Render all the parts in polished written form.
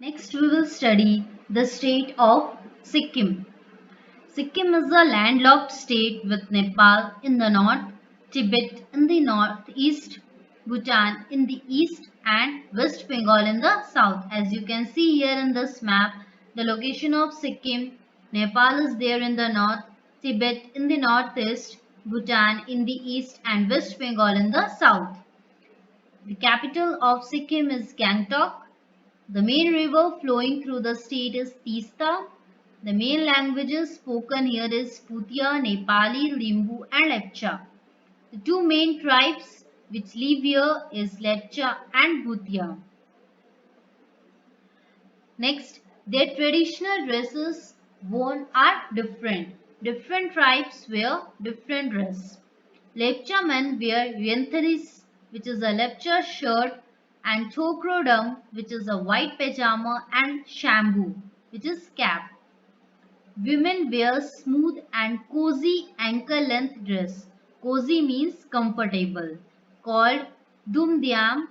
Next, we will study the state of Sikkim. Sikkim is a landlocked state with Nepal in the north, Tibet in the northeast, Bhutan in the east, and West Bengal in the south. As you can see here in this map, the location of Sikkim, Nepal is there in the north, Tibet in the northeast, Bhutan in the east, and West Bengal in the south. The capital of Sikkim is Gangtok. The main river flowing through the state is Teesta. The main languages spoken here is Bhutia, Nepali, Limbu and Lepcha. The two main tribes which live here is Lepcha and Bhutia. Next, their traditional dresses worn are different. Different tribes wear different dress. Lepcha men wear Yentharis, which is a Lepcha shirt, and Thokrodam, which is a white pajama, and Shambu, which is cap. Women wear smooth and cozy ankle-length dress. Cozy means comfortable, called dumdiam,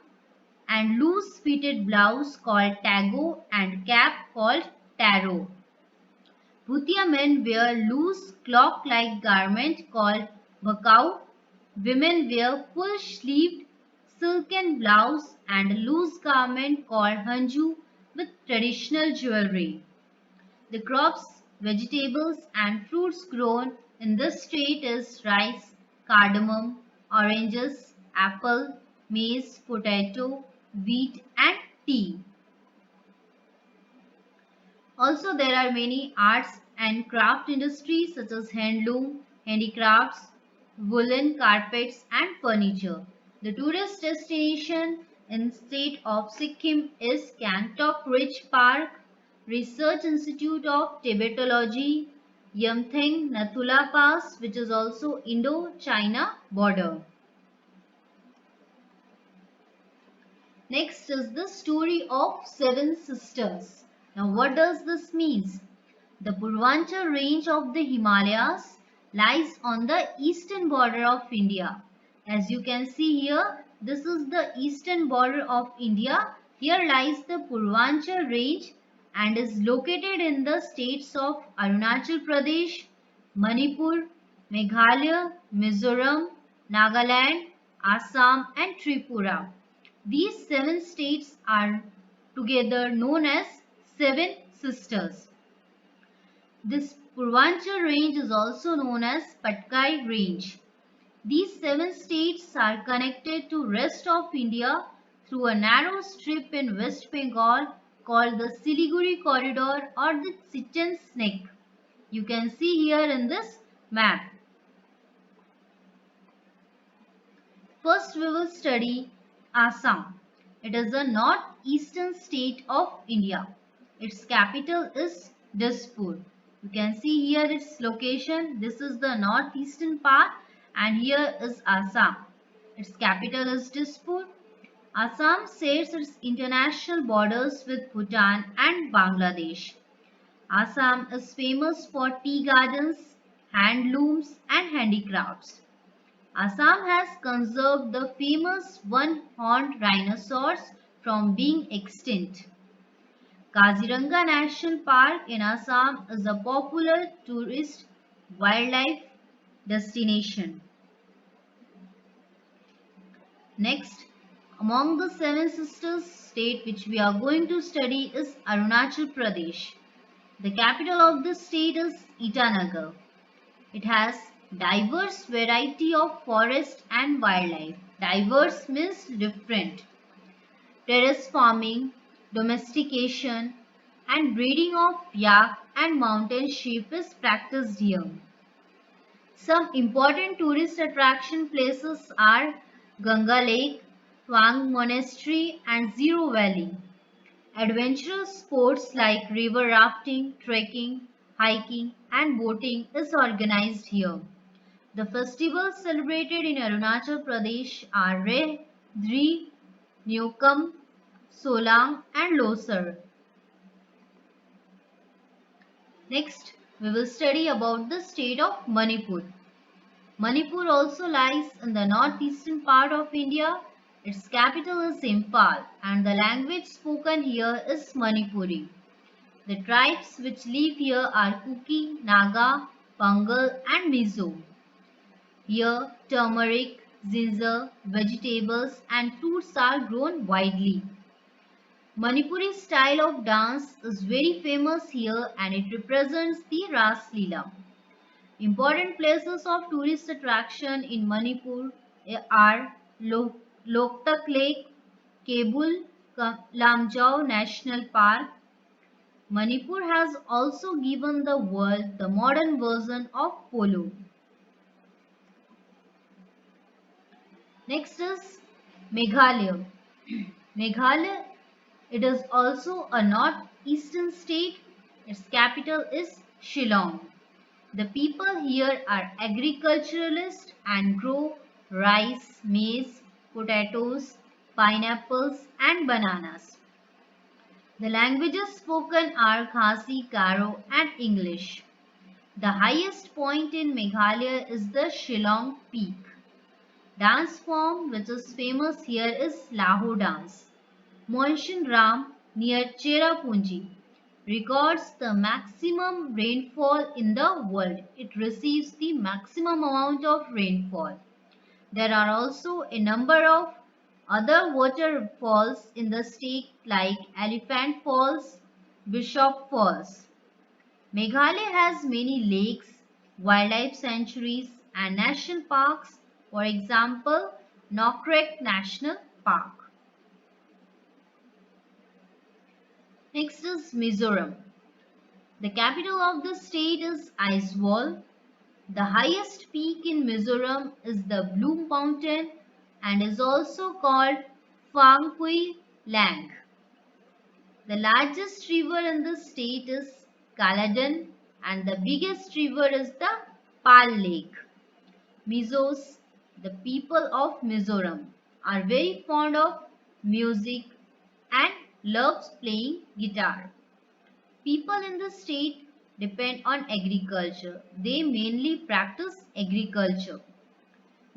and loose-fitted blouse called tago and cap called taro. Bhutia men wear loose cloak-like garment called bakau. Women wear full-sleeved silken blouse and a loose garment called hanju with traditional jewelry. The crops, vegetables and fruits grown in this state is rice, cardamom, oranges, apple, maize, potato, wheat and tea. Also, there are many arts and craft industries such as handloom, handicrafts, woolen carpets and furniture. The tourist destination in state of Sikkim is Gangtok Ridge Park, Research Institute of Tibetology, Yamtheng Nathula Pass, which is also Indo-China border. Next is the story of seven sisters. Now what does this mean? The Purvanchal range of the Himalayas lies on the eastern border of India. As you can see here, this is the eastern border of India. Here lies the Purvanchal range and is located in the states of Arunachal Pradesh, Manipur, Meghalaya, Mizoram, Nagaland, Assam and Tripura. These seven states are together known as Seven Sisters. This Purvanchal range is also known as Patkai range. These seven states are connected to rest of India through a narrow strip in West Bengal called the Siliguri corridor or the Chichen snake. You can see here in this map. First we will study Assam. It is the northeastern state of India. Its capital is Dispur. You can see here its location. This is the northeastern part and here is Assam. Its capital is Dispur. Assam shares its international borders with Bhutan and Bangladesh. Assam is famous for tea gardens, handlooms and handicrafts. Assam has conserved the famous one-horned rhinoceros from being extinct. Kaziranga National Park in Assam is a popular tourist wildlife destination. Next, among the seven sisters state which we are going to study is Arunachal Pradesh. The capital of this state is Itanagar. It has diverse variety of forest and wildlife. Diverse means different. Terrace farming, domestication and breeding of yak and mountain sheep is practiced here. Some important tourist attraction places are Ganga Lake, Twang Monastery and Zero Valley. Adventurous sports like river rafting, trekking, hiking and boating is organized here. The festivals celebrated in Arunachal Pradesh are Reh, Dri, Newcomb, Solang and Losar. Next, we will study about the state of Manipur. Manipur also lies in the northeastern part of India. Its capital is Imphal and the language spoken here is Manipuri. The tribes which live here are Kuki, Naga, Pangal and Mizo. Here, turmeric, ginger, vegetables and fruits are grown widely. Manipuri style of dance is very famous here and it represents the Ras Leela. Important places of tourist attraction in Manipur are Loktak Lake, Kebul Lamjau National Park. Manipur has also given the world the modern version of polo. Next is Meghalaya. Meghalaya, it is also a northeastern state. Its capital is Shillong. The people here are agriculturalists and grow rice, maize, potatoes, pineapples and bananas. The languages spoken are Khasi, Garo and English. The highest point in Meghalaya is the Shillong Peak. Dance form which is famous here is Lahu dance. Monsoon Ram near Cherrapunji records the maximum rainfall in the world. It receives the maximum amount of rainfall. There are also a number of other waterfalls in the state like Elephant Falls, Bishop Falls. Meghalaya has many lakes, wildlife sanctuaries and national parks, for example, Nokrek National Park. Next is Mizoram. The capital of the state is Aizawl. The highest peak in Mizoram is the Blue Mountain and is also called Phang Phui Lang. The largest river in the state is Caledon and the biggest river is the Pal Lake. Mizos, the people of Mizoram, are very fond of music and loves playing guitar. People in the state depend on agriculture. They mainly practice agriculture.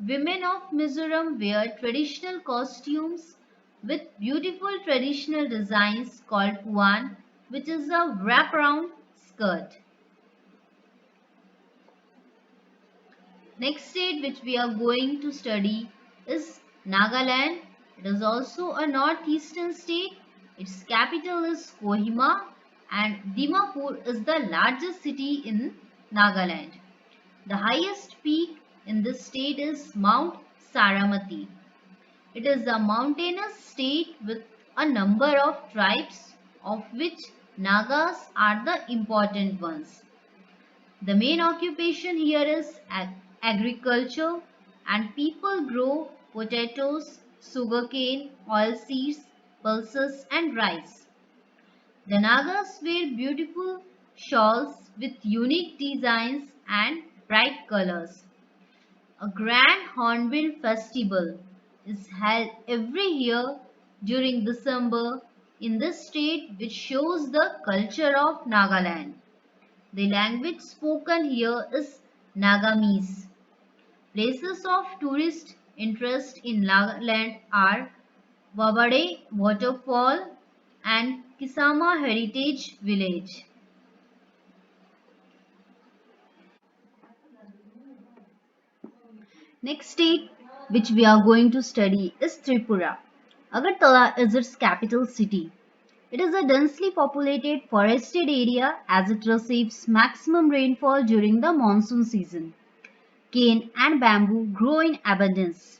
Women of Mizoram wear traditional costumes with beautiful traditional designs called puan, which is a wraparound skirt. Next state which we are going to study is Nagaland. It is also a northeastern state. Its capital is Kohima and Dimapur is the largest city in Nagaland. The highest peak in this state is Mount Saramati. It is a mountainous state with a number of tribes, of which Nagas are the important ones. The main occupation here is agriculture and people grow potatoes, sugarcane, oilseeds, pulses and rice. The Nagas wear beautiful shawls with unique designs and bright colors. A grand Hornbill festival is held every year during December in this state which shows the culture of Nagaland. The language spoken here is Nagamese. Places of tourist interest in Nagaland are Wabade Waterfall and Kisama Heritage Village. Next state which we are going to study is Tripura. Agartala is its capital city. It is a densely populated forested area as it receives maximum rainfall during the monsoon season. Cane and bamboo grow in abundance.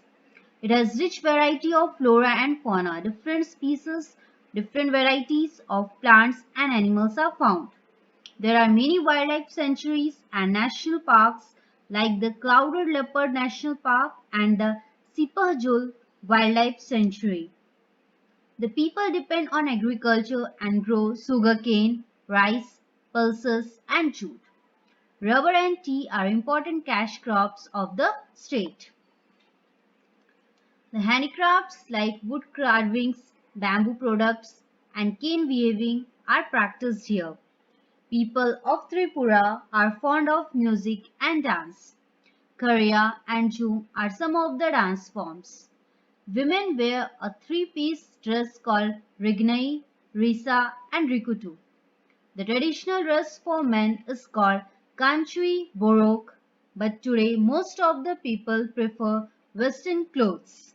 It has rich variety of flora and fauna. Different species, different varieties of plants and animals are found. There are many wildlife sanctuaries and national parks like the Clouded Leopard National Park and the Sipahjul Wildlife Sanctuary. The people depend on agriculture and grow sugarcane, rice, pulses and jute. Rubber and tea are important cash crops of the state. The handicrafts like wood carvings, bamboo products and cane weaving are practiced here. People of Tripura are fond of music and dance. Karya and Jhum are some of the dance forms. Women wear a three-piece dress called Rignai, Risa, and Rikutu. The traditional dress for men is called Kanchui Borok, but today most of the people prefer Western clothes.